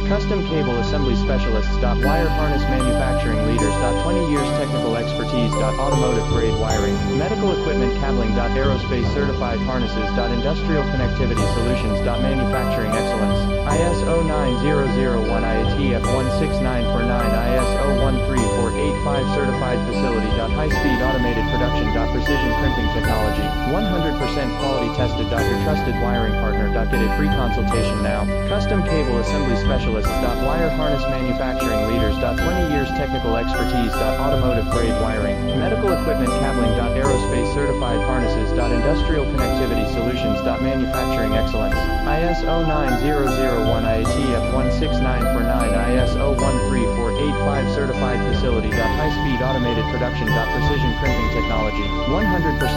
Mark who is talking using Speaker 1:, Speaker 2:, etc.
Speaker 1: Custom Cable Assembly Specialists. Wire Harness Manufacturing Leaders. 20 years technical expertise. Automotive grade wiring, medical equipment cabling. Aerospace certified harnesses. Industrial connectivity solutions. Manufacturing excellence. ISO 9001 IATF 16949 ISO 13485 certified facility. High speed automated production. Precision printing technology. 100% quality tested. Your trusted wiring partner. Get a free consultation now. Custom Cable Assembly Specialists. Wire Harness Manufacturing Leaders. 20 years technical expertise. Automotive grade wiring, medical equipment cabling. Aerospace certified harnesses. Industrial connectivity solutions. Manufacturing excellence. ISO 9001 IATF 16949 ISO 13485 certified facility. High speed automated production. Precision printing technology. 100%